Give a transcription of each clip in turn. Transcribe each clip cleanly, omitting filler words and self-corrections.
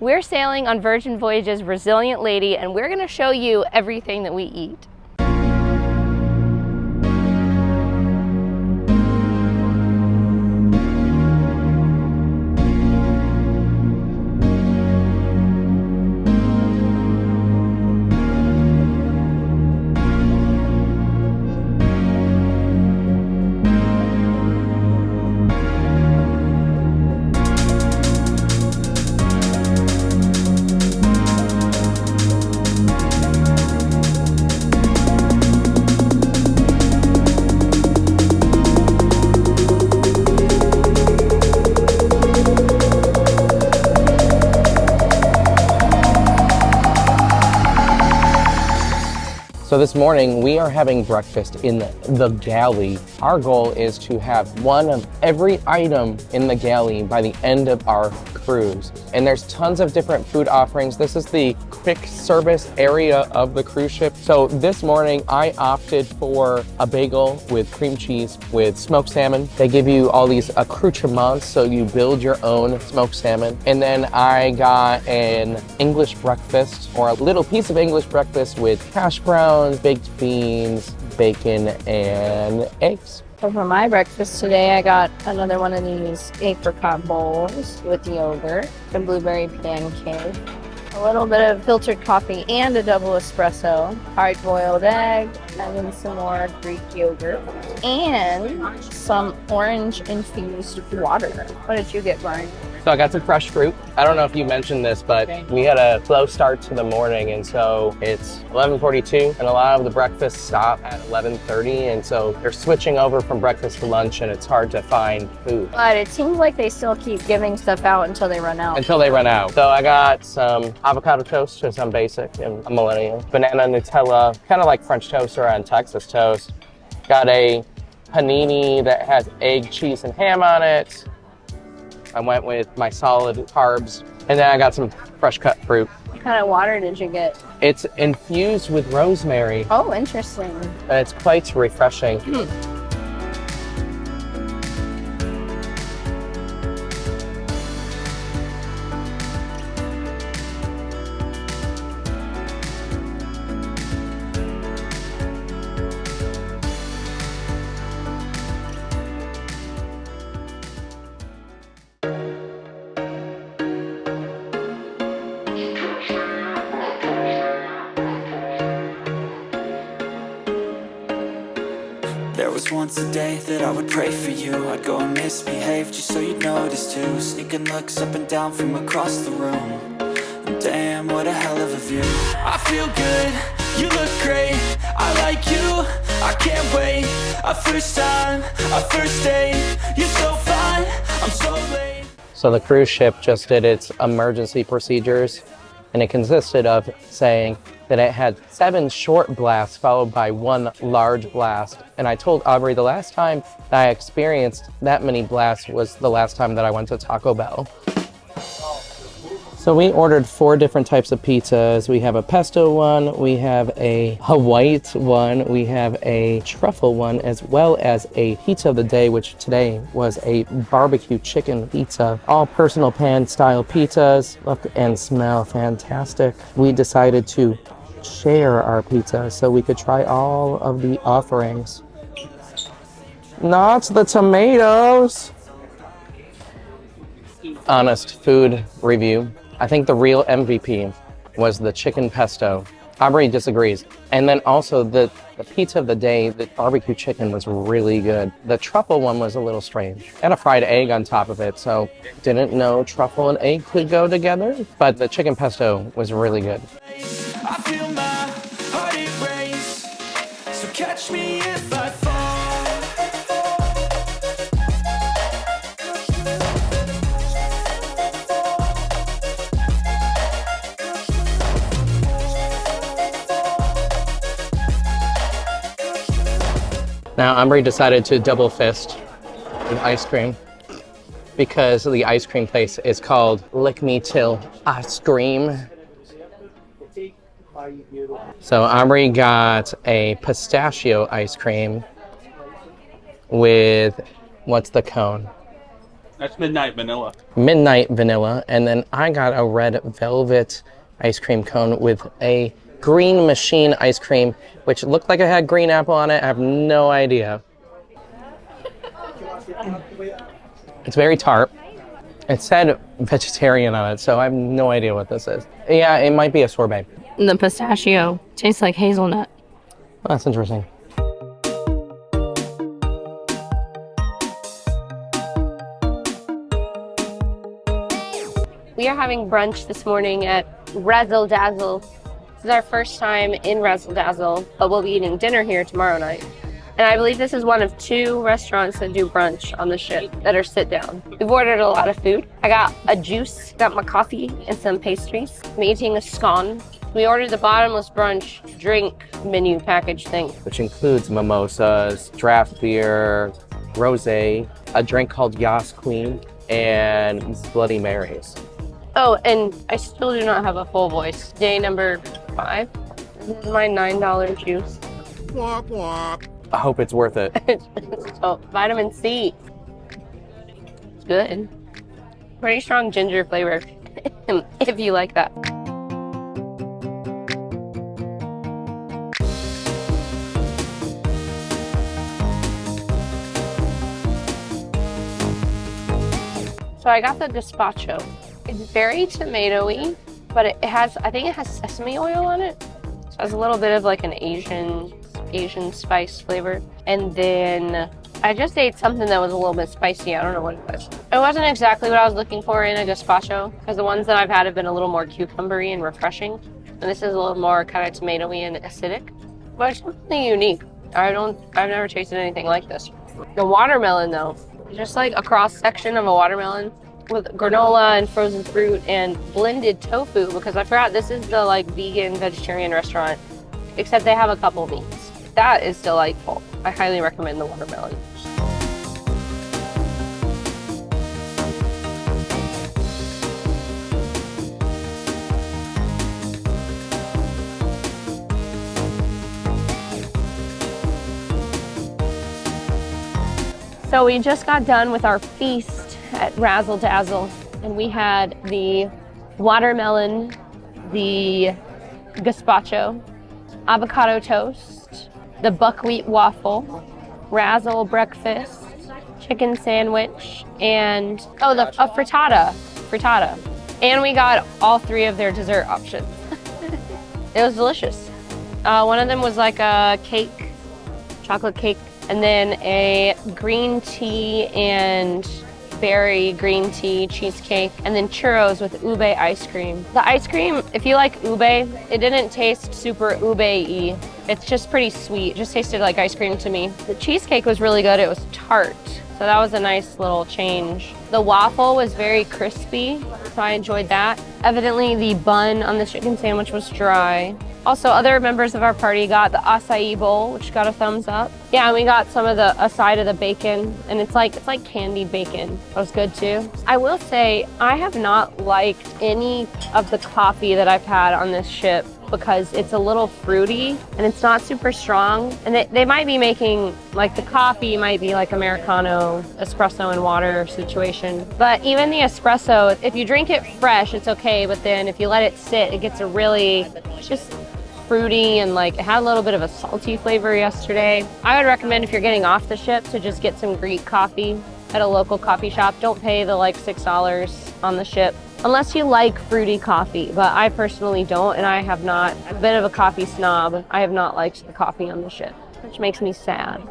We're sailing on Virgin Voyages Resilient Lady, and we're gonna show you everything that we eat. So this morning we are having breakfast in the galley. Our goal is to have one of every item in the galley by the end of our cruise. And there's tons of different food offerings. This is the quick service area of the cruise ship. So this morning I opted for a bagel with cream cheese with smoked salmon. They give you all these accoutrements, so you build your own smoked salmon. And then I got an English breakfast, or a little piece of English breakfast with hash browns, baked beans, bacon, and eggs. So for my breakfast today, I got another one of these apricot bowls with yogurt, a blueberry pancake, a little bit of filtered coffee and a double espresso, hard-boiled egg, and then some more Greek yogurt, and some orange-infused water. What did you get, Brian? So I got some fresh fruit. I don't know if you mentioned this, but we had a slow start to the morning, and so it's 11:42, and a lot of the breakfasts stop at 11:30, and so they're switching over from breakfast to lunch, and it's hard to find food. But it seems like they still keep giving stuff out until they run out. Until they run out. So I got some avocado toast, because I'm basic and a millennial. Banana Nutella, kind of like French toast or on Texas toast. Got a panini that has egg, cheese, and ham on it. I went with my solid carbs, and then I got some fresh cut fruit. What kind of water did you get? It's infused with rosemary. Oh, interesting. And it's quite refreshing. There was once a day that I would pray for you. I'd go and misbehave just so you'd notice too. Sneaking looks up and down from across the room. And damn, what a hell of a view. I feel good, you look great. I like you, I can't wait. A first time, a first date. You're so fine, I'm so late. So the cruise ship just did its emergency procedures, and it consisted of saying that it had 7 short blasts followed by 1 large blast. And I told Aubrey the last time that I experienced that many blasts was the last time that I went to Taco Bell. So we ordered 4 different types of pizzas. We have a pesto one, we have a white one, we have a truffle one, as well as a pizza of the day, which today was a barbecue chicken pizza. All personal pan style pizzas, look and smell fantastic. We decided to share our pizza so we could try all of the offerings. Not the tomatoes. Honest food review. I think the real MVP was the chicken pesto. Aubrey disagrees. And then also the pizza of the day, the barbecue chicken was really good. The truffle one was a little strange. And a fried egg on top of it, so didn't know truffle and egg could go together. But the chicken pesto was really good. I feel my heart erase. So catch me if I fall. Now, Aubrey decided to double fist with ice cream because the ice cream place is called Lick Me Till Ice Cream. So Aubrey got a pistachio ice cream with, what's the cone? That's midnight vanilla. Midnight vanilla, and then I got a red velvet ice cream cone with a green machine ice cream, which looked like it had green apple on it. I have no idea. It's very tart. It said vegetarian on it, so I have no idea what this is. Yeah, it might be a sorbet. The pistachio tastes like hazelnut. Oh, that's interesting. We are having brunch this morning at Razzle Dazzle. This is our first time in Razzle Dazzle, but we'll be eating dinner here tomorrow night. And I believe this is one of 2 restaurants that do brunch on the ship that are sit down. We've ordered a lot of food. I got a juice, got my coffee, and some pastries. I'm eating a scone. We ordered the bottomless brunch drink menu package thing. Which includes mimosas, draft beer, rosé, a drink called Yas Queen, and Bloody Marys. Oh, and I still do not have a full voice. Day number 5. This is my $9 juice. I hope it's worth it. So, vitamin C. It's good. Pretty strong ginger flavor, if you like that. So I got the gazpacho. It's very tomatoey, but it has, I think it has sesame oil on it. So it has a little bit of like an Asian spice flavor. And then I just ate something that was a little bit spicy. I don't know what it was. It wasn't exactly what I was looking for in a gazpacho, because the ones that I've had have been a little more cucumbery and refreshing. And this is a little more kind of tomatoey and acidic. But it's something unique. I've never tasted anything like this. The watermelon though, just like a cross section of a watermelon with granola and frozen fruit and blended tofu, because I forgot this is the like vegan vegetarian restaurant, except they have a couple meats. That is delightful. I highly recommend the watermelon. So we just got done with our feast at Razzle Dazzle, and we had the watermelon, the gazpacho, avocado toast, the buckwheat waffle, Razzle breakfast, chicken sandwich, and a frittata. And we got all 3 of their dessert options. It was delicious. One of them was like a cake, chocolate cake, and then a green tea and berry green tea cheesecake, and then churros with ube ice cream. The ice cream, if you like ube, it didn't taste super ube-y. It's just pretty sweet. It just tasted like ice cream to me. The cheesecake was really good. It was tart, so that was a nice little change. The waffle was very crispy, so I enjoyed that. Evidently, the bun on the chicken sandwich was dry. Also, other members of our party got the acai bowl, which got a thumbs up. Yeah, and we got some of a side of the bacon, and it's like candied bacon. That was good too. I will say, I have not liked any of the coffee that I've had on this ship because it's a little fruity and it's not super strong. And they might be making, like the coffee might be like Americano, espresso and water situation. But even the espresso, if you drink it fresh, it's okay. But then if you let it sit, it gets a really just fruity, and like it had a little bit of a salty flavor yesterday. I would recommend, if you're getting off the ship, to just get some Greek coffee at a local coffee shop. Don't pay the like $6 on the ship unless you like fruity coffee, but I personally don't, and I have not. I'm a bit of a coffee snob. I have not liked the coffee on the ship, which makes me sad.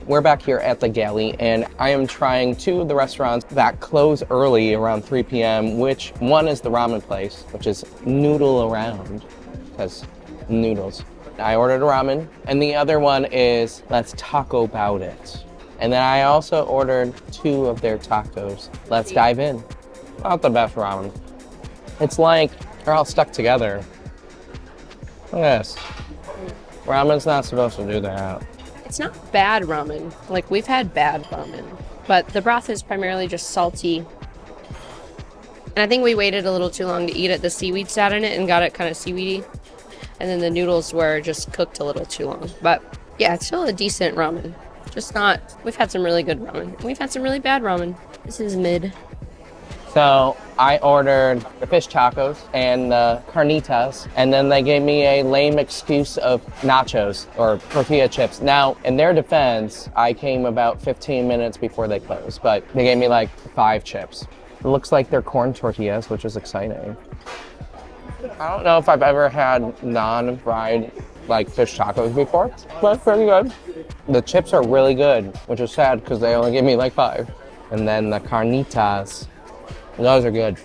We're back here at the Galley, and I am trying 2 of the restaurants that close early around 3 p.m., which one is the ramen place, which is Noodle Around, because noodles. I ordered a ramen, and the other one is Let's Taco Bout It. And then I also ordered 2 of their tacos. Let's dive in. Not the best ramen. It's like they're all stuck together. Look at this. Ramen's not supposed to do that. It's not bad ramen. Like, we've had bad ramen, but the broth is primarily just salty And I think we waited a little too long to eat it. The seaweed sat in it and got it kind of seaweedy. And then the noodles were just cooked a little too long. But yeah, it's still a decent ramen. Just not, we've had some really good ramen. We've had some really bad ramen. This is mid. So I ordered the fish tacos and the carnitas, and then they gave me a lame excuse of nachos or tortilla chips. Now, in their defense, I came about 15 minutes before they closed, but they gave me like 5 chips. It looks like they're corn tortillas, which is exciting. I don't know if I've ever had non-fried like fish tacos before, but it's pretty good. The chips are really good, which is sad because they only gave me like 5. And then the carnitas. Those are good.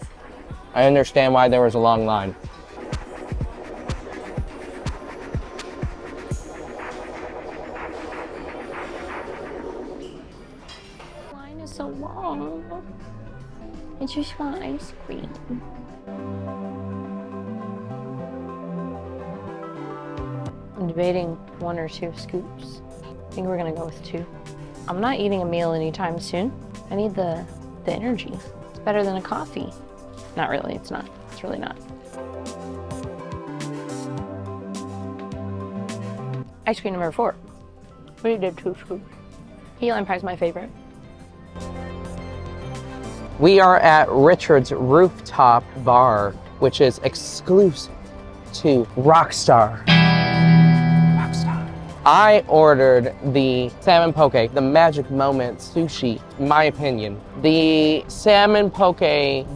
I understand why there was a long line. The line is so long. I just want ice cream. I'm debating 1 or 2 scoops. I think we're gonna go with 2. I'm not eating a meal anytime soon. I need the energy. Better than a coffee. Not really, it's not. It's really not. Ice cream number 4. We did 2 scoops. Key lime pie is my favorite. We are at Richard's Rooftop Bar, which is exclusive to Rockstar. I ordered the salmon poke, the Magic Moment sushi, in my opinion. The salmon poke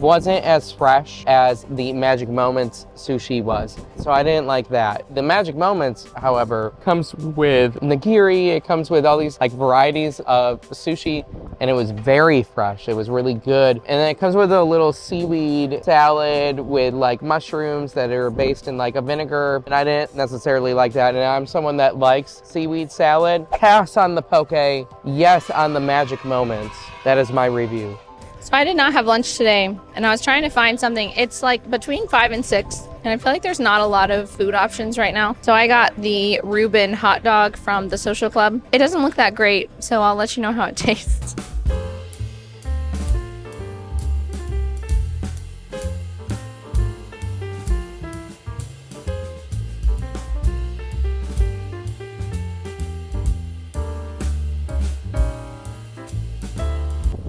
wasn't as fresh as the Magic Moments sushi was, so I didn't like that. The Magic Moments, however, comes with nigiri, it comes with all these like varieties of sushi, and it was very fresh. It was really good. And then it comes with a little seaweed salad with like mushrooms that are based in like a vinegar, and I didn't necessarily like that. And I'm someone that likes seaweed salad. Pass on the poke, yes on the Magic Moments. That is my review. So I did not have lunch today, and I was trying to find something. It's like between 5 and 6, and I feel like there's not a lot of food options right now. So I got the Reuben hot dog from the Social Club. It doesn't look that great, so I'll let you know how it tastes.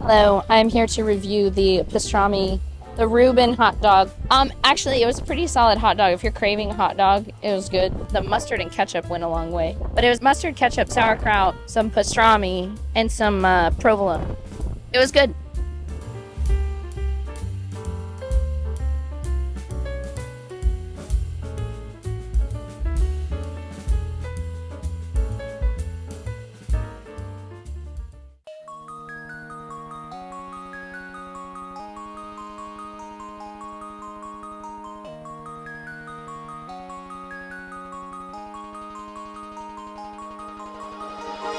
Hello, I'm here to review the pastrami, the Reuben hot dog. Actually, it was a pretty solid hot dog. If you're craving a hot dog, it was good. The mustard and ketchup went a long way. But it was mustard, ketchup, sauerkraut, some pastrami, and some provolone. It was good.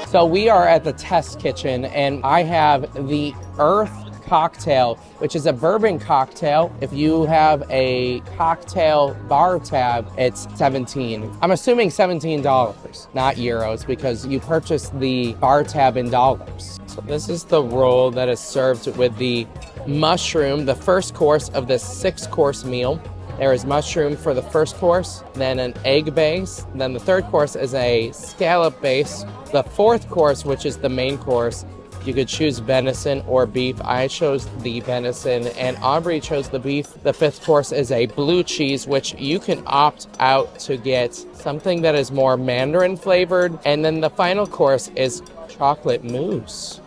So we are at the test kitchen, and I have the Earth cocktail, which is a bourbon cocktail. If you have a cocktail bar tab, it's $17. I'm assuming $17, not euros, because you purchase the bar tab in dollars. So this is the roll that is served with the mushroom, the first course of this 6-course meal. There is mushroom for the first course, then an egg base, then the third course is a scallop base. The fourth course, which is the main course, you could choose venison or beef. I chose the venison and Aubrey chose the beef. The fifth course is a blue cheese, which you can opt out to get something that is more mandarin flavored. And then the final course is chocolate mousse.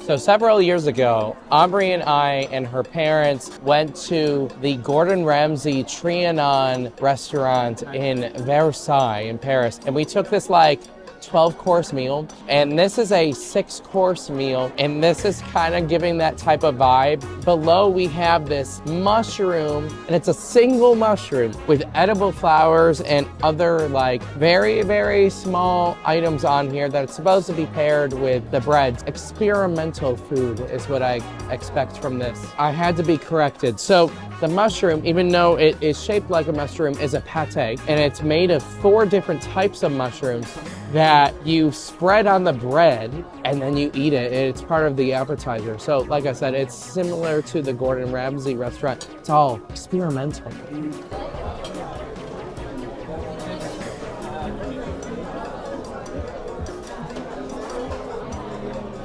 So several years ago, Aubrey and I and her parents went to the Gordon Ramsay Trianon restaurant in Versailles in Paris. And we took this like 12-course meal, and this is a 6-course meal, and this is kind of giving that type of vibe. Below we have this mushroom, and it's a single mushroom with edible flowers and other like very, very small items on here that it's supposed to be paired with the breads. Experimental food is what I expect from this. I had to be corrected. So the mushroom, even though it is shaped like a mushroom, is a pate, and it's made of 4 different types of mushrooms that that you spread on the bread and then you eat it. It's part of the appetizer. So like I said, it's similar to the Gordon Ramsay restaurant. It's all experimental.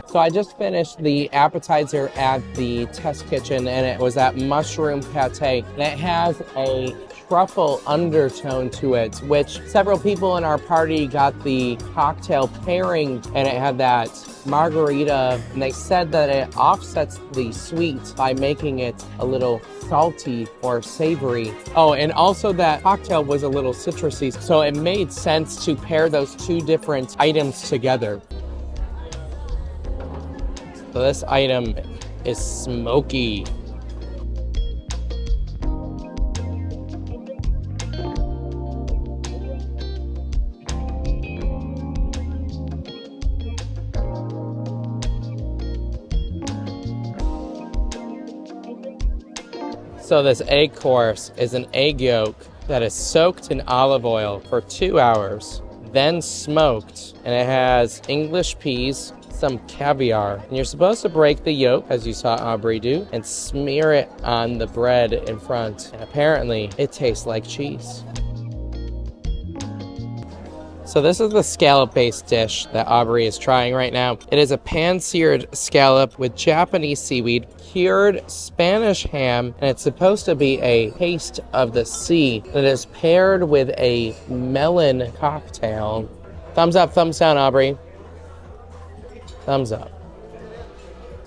So I just finished the appetizer at the test kitchen, and it was that mushroom pate. And it has a truffle undertone to it, which several people in our party got the cocktail pairing, and it had that margarita, and they said that it offsets the sweet by making it a little salty or savory. Oh, and also that cocktail was a little citrusy, so it made sense to pair those two different items together. So this item is smoky. So this egg course is an egg yolk that is soaked in olive oil for 2 hours, then smoked, and it has English peas, some caviar, and you're supposed to break the yolk, as you saw Aubrey do, and smear it on the bread in front. And apparently, it tastes like cheese. So this is the scallop-based dish that Aubrey is trying right now. It is a pan-seared scallop with Japanese seaweed, cured Spanish ham, and it's supposed to be a taste of the sea. It is paired with a melon cocktail. Thumbs up, thumbs down, Aubrey. Thumbs up.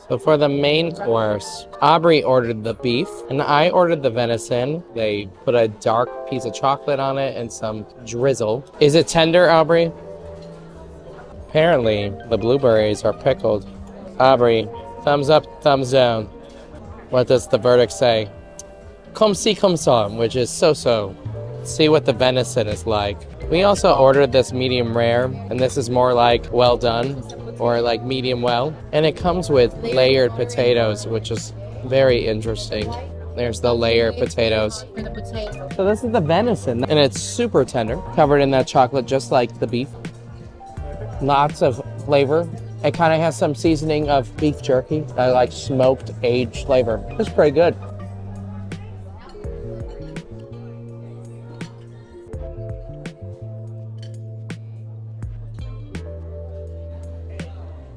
So for the main course, Aubrey ordered the beef and I ordered the venison. They put a dark piece of chocolate on it and some drizzle. Is it tender, Aubrey? Apparently, the blueberries are pickled. Aubrey, thumbs up, thumbs down. What does the verdict say? Comme ci, comme ça, which is so-so. See what the venison is like. We also ordered this medium rare, and this is more like well done, or like medium well. And it comes with layered potatoes, which is very interesting. There's the layered potatoes. So this is the venison, and it's super tender, covered in that chocolate just like the beef. Lots of flavor. It kind of has some seasoning of beef jerky, like smoked aged flavor. It's pretty good.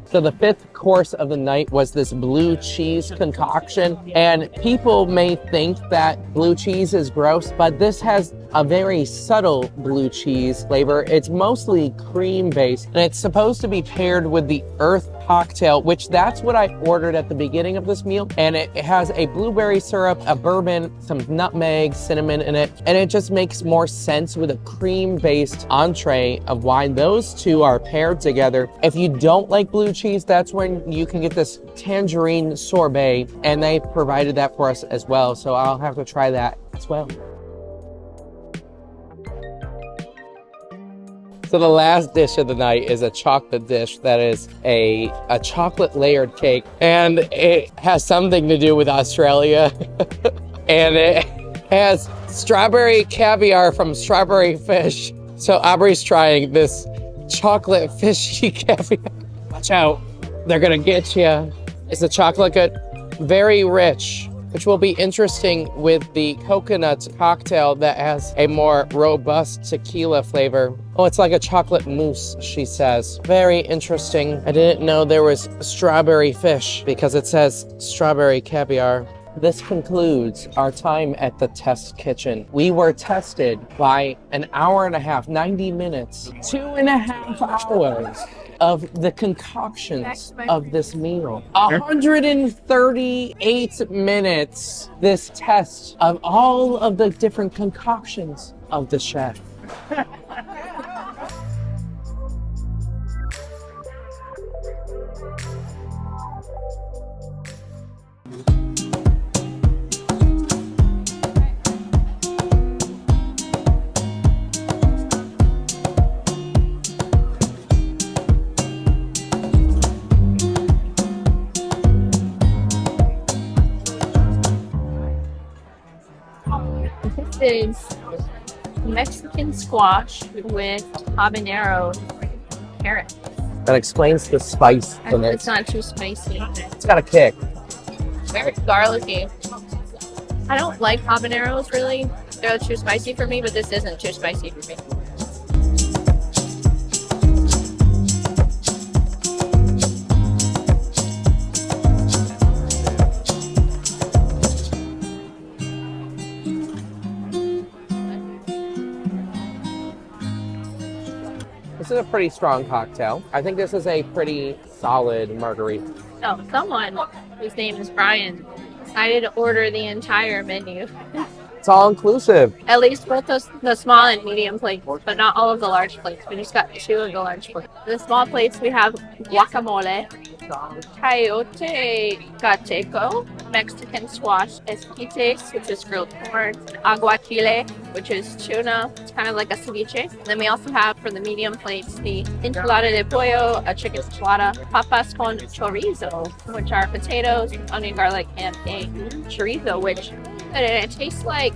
So the fifth course of the night was this blue cheese concoction, and people may think that blue cheese is gross, but this has a very subtle blue cheese flavor. It's mostly cream based, and it's supposed to be paired with the earth cocktail, which that's what I ordered at the beginning of this meal. And it has a blueberry syrup, a bourbon, some nutmeg, cinnamon in it. And it just makes more sense with a cream-based entree of why those two are paired together. If you don't like blue cheese, that's when you can get this tangerine sorbet, and they provided that for us as well. So I'll have to try that as well. So the last dish of the night is a chocolate dish that is a chocolate layered cake, and it has something to do with Australia. And it has strawberry caviar from strawberry fish. So Aubrey's trying this chocolate fishy caviar. Watch out, they're gonna get you. Is the chocolate good? Very rich, which will be interesting with the coconut cocktail that has a more robust tequila flavor. Oh, it's like a chocolate mousse, she says. Very interesting. I didn't know there was strawberry fish because it says strawberry caviar. This concludes our time at the test kitchen. We were tested by an hour and a half, 90 minutes, 2.5 hours of the concoctions of this meal. 138 minutes, this test of all of the different concoctions of the chef. This is Mexican squash with habanero carrot. That explains the spice in it. It's not too spicy. It's got a kick. Very garlicky. I don't like habaneros really. They're too spicy for me, but this isn't too spicy for me. This is a pretty strong cocktail. I think this is a pretty solid margarita. So someone whose name is Brian decided to order the entire menu. It's all inclusive. At least both the small and medium plates, but not all of the large plates. We just got 2 of the large plates. The small plates we have guacamole, coyote gateco, Mexican squash, esquites, which is grilled corn, aguachile, which is tuna. It's kind of like a ceviche. Then we also have for the medium plates the enchilada de pollo, a chicken enchilada, papas con chorizo, which are potatoes, onion, garlic, and a chorizo, which it tastes like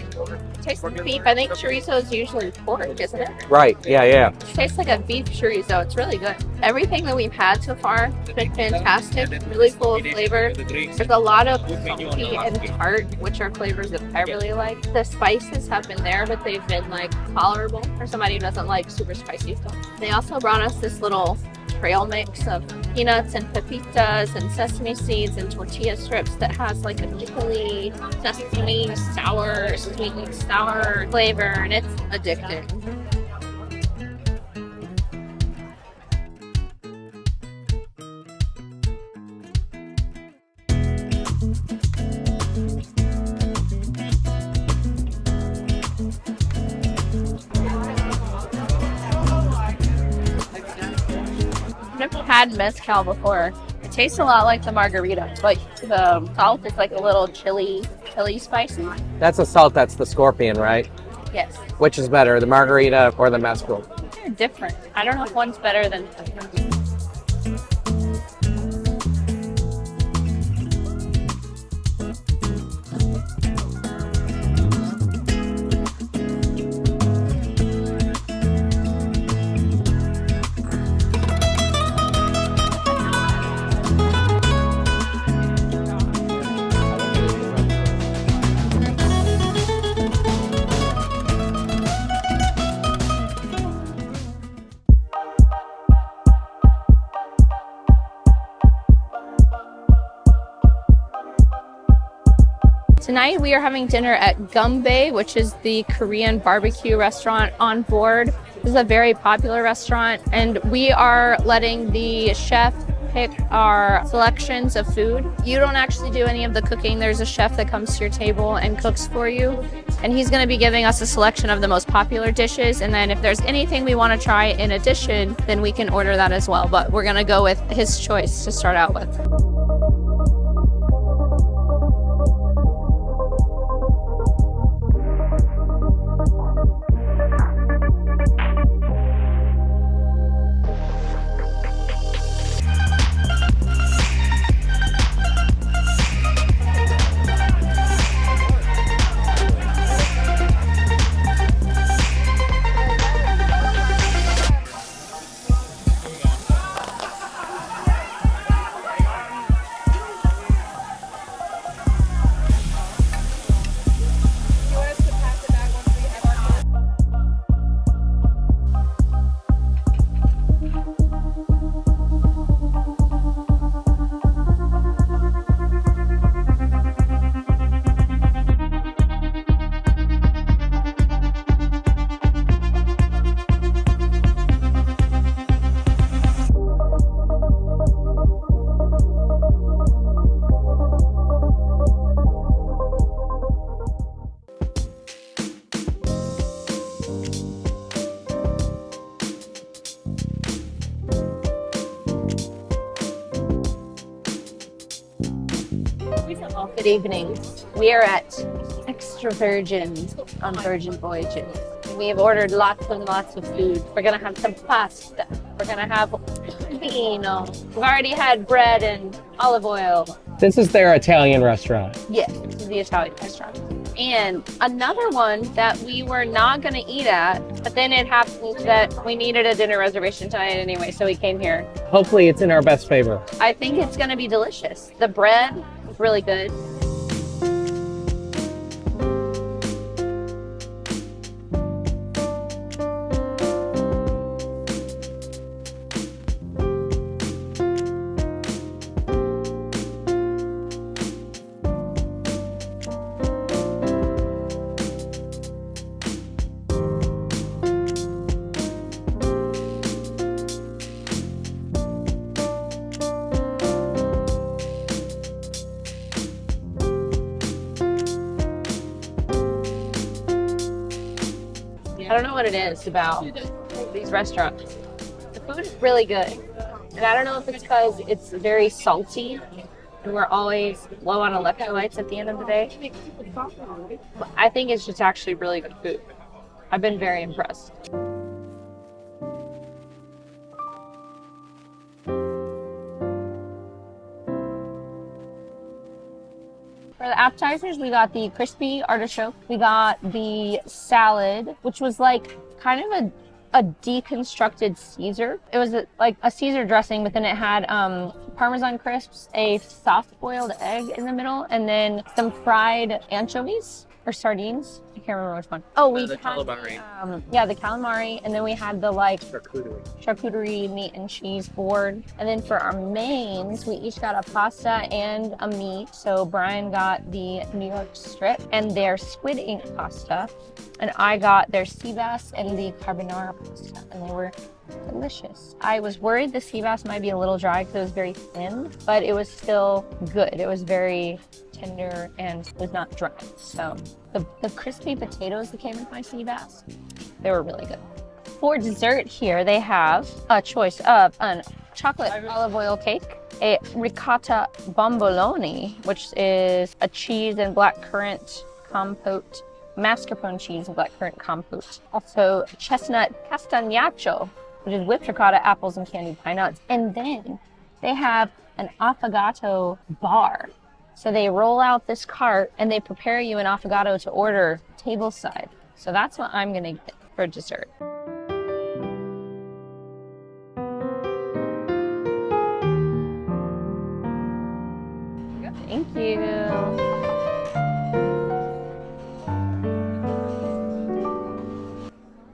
beef. I think chorizo is usually pork, isn't it? Right, yeah. It tastes like a beef chorizo. It's really good. Everything that we've had so far has been fantastic, really full of flavor. There's a lot of funky and tart, which are flavors that I really like. The spices have been there, but they've been like tolerable for somebody who doesn't like super spicy stuff. They also brought us this little trail mix of peanuts and pepitas and sesame seeds and tortilla strips that has like a pickly, sesame, sour, sweet, sour flavor, and it's addicting. I've never had mezcal before. It tastes a lot like the margarita, but the salt is like a little chili spicy. That's a salt, that's the scorpion, right? Yes. Which is better, the margarita or the mezcal? They're different. I don't know if one's better than the other. Tonight we are having dinner at Gunbae, which is the Korean BBQ restaurant on board. This is a very popular restaurant, and we are letting the chef pick our selections of food. You don't actually do any of the cooking. There's a chef that comes to your table and cooks for you, and he's going to be giving us a selection of the most popular dishes, and then if there's anything we want to try in addition, then we can order that as well, but we're going to go with his choice to start out with. Good evening. We are at Extra Virgin on Virgin Voyages. We have ordered lots and lots of food. We're gonna have some pasta. We're gonna have vino. We've already had bread and olive oil. This is their Italian restaurant. Yes, this is the Italian restaurant. And another one that we were not going to eat at, but then it happened that we needed a dinner reservation tonight anyway, so we came here. Hopefully it's in our best favor. I think it's going to be delicious. The bread is really good. I don't know what it is about these restaurants. The food is really good. And I don't know if it's because it's very salty and we're always low on electrolytes at the end of the day. But I think it's just actually really good food. I've been very impressed. For the appetizers, we got the crispy artichoke. We got the salad, which was like kind of a deconstructed Caesar. It was like a Caesar dressing, but then it had Parmesan crisps, a soft-boiled egg in the middle, and then some fried anchovies or sardines. I can't remember which one. Oh, we had calamari. The calamari, and then we had the like charcuterie meat and cheese board. And then for our mains, we each got a pasta and a meat. So Brian got the New York strip and their squid ink pasta, and I got their sea bass and the carbonara pasta, and they were delicious. I was worried the sea bass might be a little dry because it was very thin, but it was still good. It was very tender and was not dry. So the crispy potatoes that came with my sea bass, they were really good. For dessert here, they have a choice of a chocolate olive oil cake, a ricotta bomboloni, which is a cheese and blackcurrant compote, mascarpone cheese and blackcurrant compote. Also, chestnut castagnacho, which is whipped ricotta, apples, and candied pine nuts. And then they have an affogato bar. So they roll out this cart and they prepare you an affogato to order tableside. So that's what I'm gonna get for dessert. Thank you.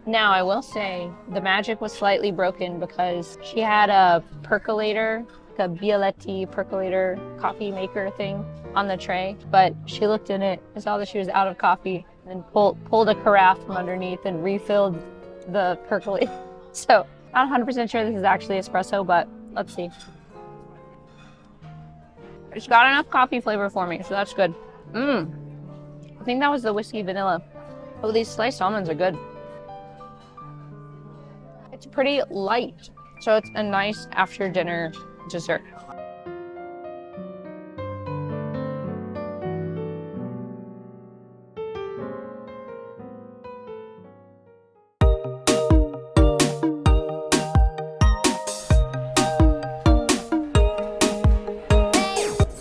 Now, I will say the magic was slightly broken because she had a percolator, like a Bialetti percolator coffee maker thing on the tray, but she looked in it and saw that she was out of coffee and pulled a carafe from underneath and refilled the percolator. So, not 100% sure this is actually espresso, but let's see. It's got enough coffee flavor for me, so that's good. I think that was the whiskey vanilla. Oh, these sliced almonds are good. It's pretty light, so it's a nice after dinner dessert.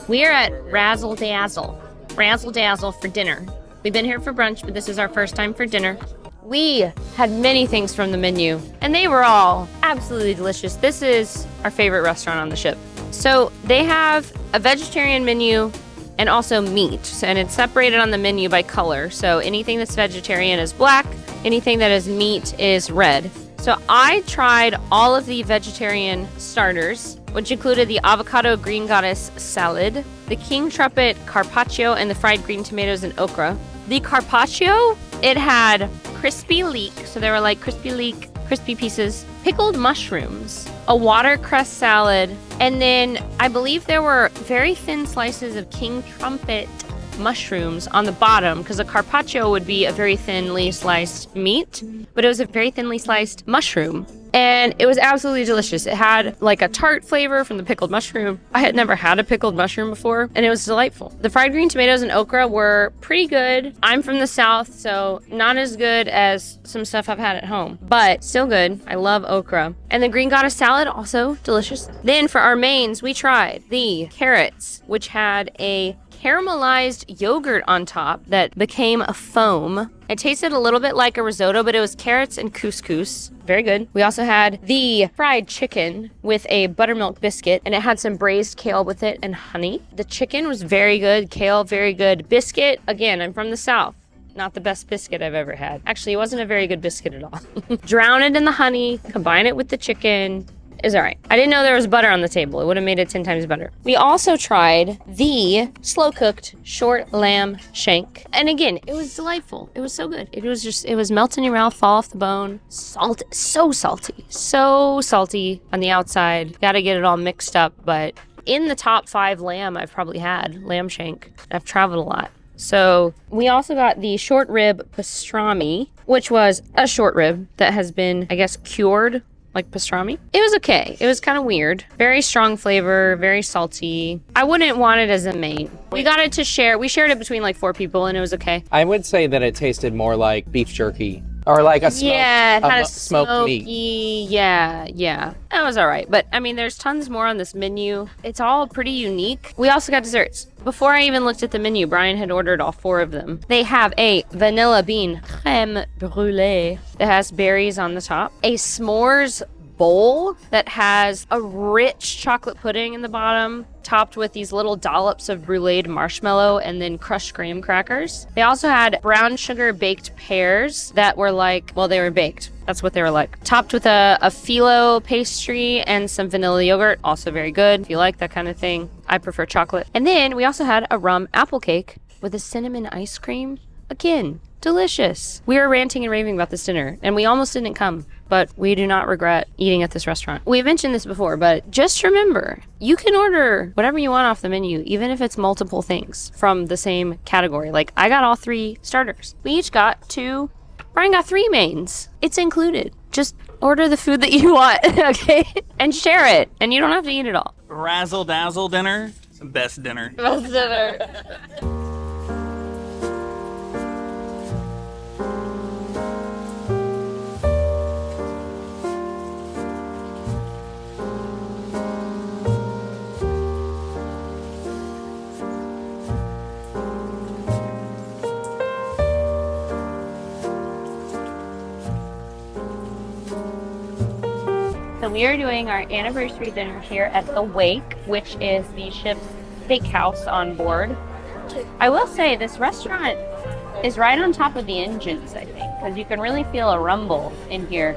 We are at Razzle Dazzle. Razzle Dazzle for dinner. We've been here for brunch, but this is our first time for dinner. We had many things from the menu, and they were all absolutely delicious. This is our favorite restaurant on the ship. So they have a vegetarian menu and also meat, and it's separated on the menu by color. So anything that's vegetarian is black, anything that is meat is red. So I tried all of the vegetarian starters, which included the avocado green goddess salad, the king trumpet carpaccio, and the fried green tomatoes and okra. The carpaccio, it had crispy leek, so they were like crispy pieces, pickled mushrooms, a watercress salad, and then I believe there were very thin slices of king trumpet mushrooms on the bottom, because a carpaccio would be a very thinly sliced meat, but it was a very thinly sliced mushroom. And it was absolutely delicious. It had like a tart flavor from the pickled mushroom. I had never had a pickled mushroom before, and it was delightful. The fried green tomatoes and okra were pretty good. I'm from the South, so not as good as some stuff I've had at home, but still good. I love okra. And the green goddess salad, also delicious. Then for our mains, we tried the carrots, which had a caramelized yogurt on top that became a foam. It tasted a little bit like a risotto, but it was carrots and couscous. Very good. We also had the fried chicken with a buttermilk biscuit, and it had some braised kale with it and honey. The chicken was very good. Kale, very good. Biscuit, again, I'm from the South. Not the best biscuit I've ever had. Actually, it wasn't a very good biscuit at all. Drown it in the honey, combine it with the chicken. It's all right. I didn't know there was butter on the table. It would have made it 10 times better. We also tried the slow-cooked short lamb shank. And again, it was delightful. It was so good. It was melt in your mouth, fall off the bone. Salt, so salty. So salty on the outside. Got to get it all mixed up. But in the top 5 lamb I've probably had, lamb shank. I've traveled a lot. So we also got the short rib pastrami, which was a short rib that has been, I guess, cured like pastrami. It was okay. It was kind of weird. Very strong flavor, very salty. I wouldn't want it as a main. We got it to share. We shared it between like 4 people and it was okay. I would say that it tasted more like beef jerky or like a smoked, yeah, it had a smoked smoky, meat. Yeah. That was all right. But I mean, there's tons more on this menu. It's all pretty unique. We also got desserts. Before I even looked at the menu, Brian had ordered all 4 of them. They have a vanilla bean crème brûlée that has berries on the top, a s'mores bowl that has a rich chocolate pudding in the bottom, topped with these little dollops of bruleed marshmallow and then crushed graham crackers. They also had brown sugar baked pears that were like, well, they were baked. That's what they were like. Topped with a phyllo pastry and some vanilla yogurt. Also very good if you like that kind of thing. I prefer chocolate. And then we also had a rum apple cake with a cinnamon ice cream. Again, delicious. We were ranting and raving about this dinner and we almost didn't come, but we do not regret eating at this restaurant. We mentioned this before, but just remember, you can order whatever you want off the menu, even if it's multiple things from the same category. Like I got all 3 starters. We each got 2. Brian got 3 mains. It's included. Just order the food that you want, okay? And share it, and you don't have to eat it all. Razzle Dazzle dinner. It's the best dinner. Best dinner. So we are doing our anniversary dinner here at the Wake, which is the ship's steakhouse on board. I will say this restaurant is right on top of the engines, I think, because you can really feel a rumble in here.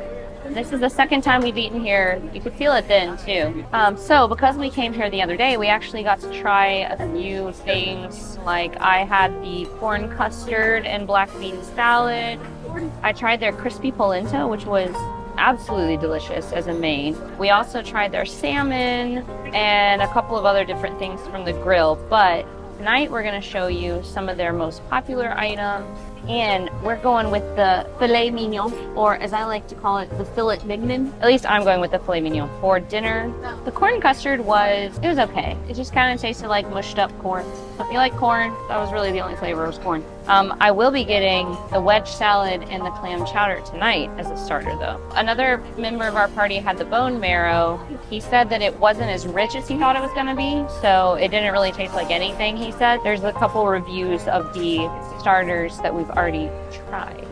This is the second time we've eaten here. You could feel it then too. So because we came here the other day, we actually got to try a few things. Like I had the corn custard and black bean salad. I tried their crispy polenta, which was absolutely delicious as a main. We also tried their salmon and a couple of other different things from the grill, but tonight we're going to show you some of their most popular items, and we're going with the filet mignon, or as I like to call it, the filet mignon. At least I'm going with the filet mignon for dinner. The corn custard was okay. It just kind of tasted like mushed up corn. So if you like corn, that was really the only flavor, was corn. I will be getting the wedge salad and the clam chowder tonight as a starter though. Another member of our party had the bone marrow. He said that it wasn't as rich as he thought it was going to be, so it didn't really taste like anything, he said. There's a couple reviews of the starters that we've already tried.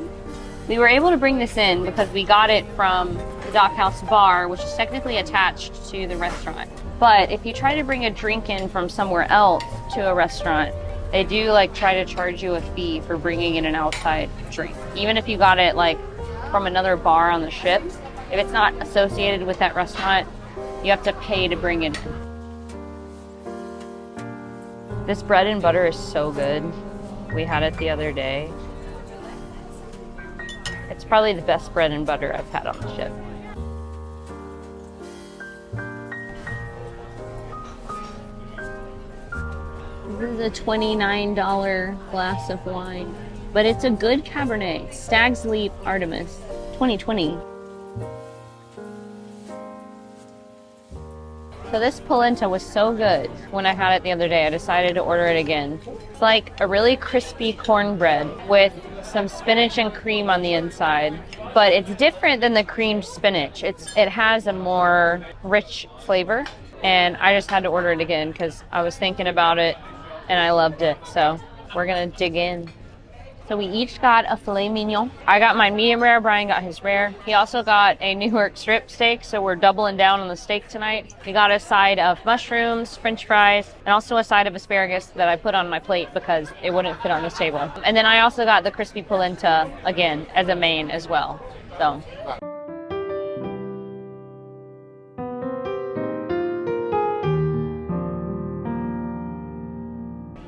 We were able to bring this in because we got it from the Dockhouse Bar, which is technically attached to the restaurant. But if you try to bring a drink in from somewhere else to a restaurant, they do like try to charge you a fee for bringing in an outside drink. Even if you got it like from another bar on the ship, if it's not associated with that restaurant, you have to pay to bring it in. This bread and butter is so good. We had it the other day. It's probably the best bread and butter I've had on the ship. This is a $29 glass of wine, but it's a good Cabernet, Stag's Leap Artemis, 2020. So this polenta was so good when I had it the other day, I decided to order it again. It's like a really crispy cornbread with some spinach and cream on the inside, but it's different than the creamed spinach. It has a more rich flavor, and I just had to order it again because I was thinking about it and I loved it. So we're gonna dig in. So we each got a filet mignon. I got mine medium rare, Brian got his rare. He also got a New York strip steak, so we're doubling down on the steak tonight. He got a side of mushrooms, french fries, and also a side of asparagus that I put on my plate because it wouldn't fit on this table. And then I also got the crispy polenta, again, as a main as well. So.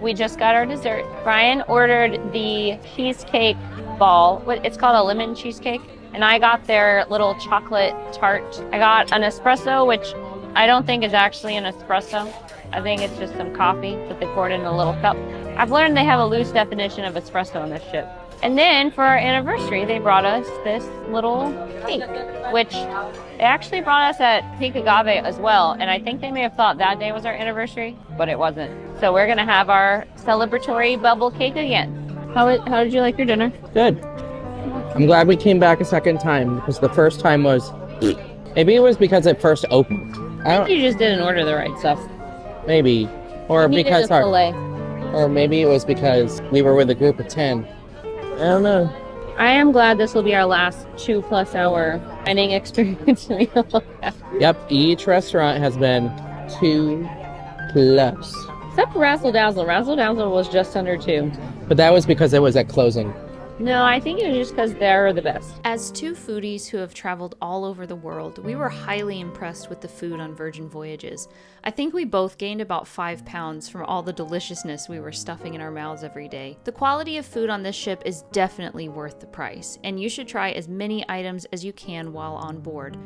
We just got our dessert. Brian ordered the cheesecake ball. It's called a lemon cheesecake. And I got their little chocolate tart. I got an espresso, which I don't think is actually an espresso. I think it's just some coffee that they poured in a little cup. I've learned they have a loose definition of espresso on this ship. And then for our anniversary, they brought us this little cake, which they actually brought us at Pink Agave as well. And I think they may have thought that day was our anniversary, but it wasn't. So we're gonna have our celebratory bubble cake again. How did you like your dinner? Good. I'm glad we came back a second time because the first time was, maybe it was because it first opened. I think you just didn't order the right stuff. Maybe. Or because filet. or maybe it was because we were with a group of 10. I don't know. I am glad this will be our last 2+ hour dining experience meal. Yep, each restaurant has been 2+. Except for Razzle Dazzle. Razzle Dazzle was just under 2. But that was because it was at closing. No, I think it was just because they're the best. As two foodies who have traveled all over the world, we were highly impressed with the food on Virgin Voyages. I think we both gained about 5 pounds from all the deliciousness we were stuffing in our mouths every day. The quality of food on this ship is definitely worth the price, and you should try as many items as you can while on board.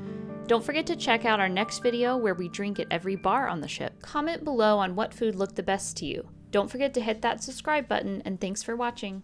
Don't forget to check out our next video where we drink at every bar on the ship. Comment below on what food looked the best to you. Don't forget to hit that subscribe button, and thanks for watching.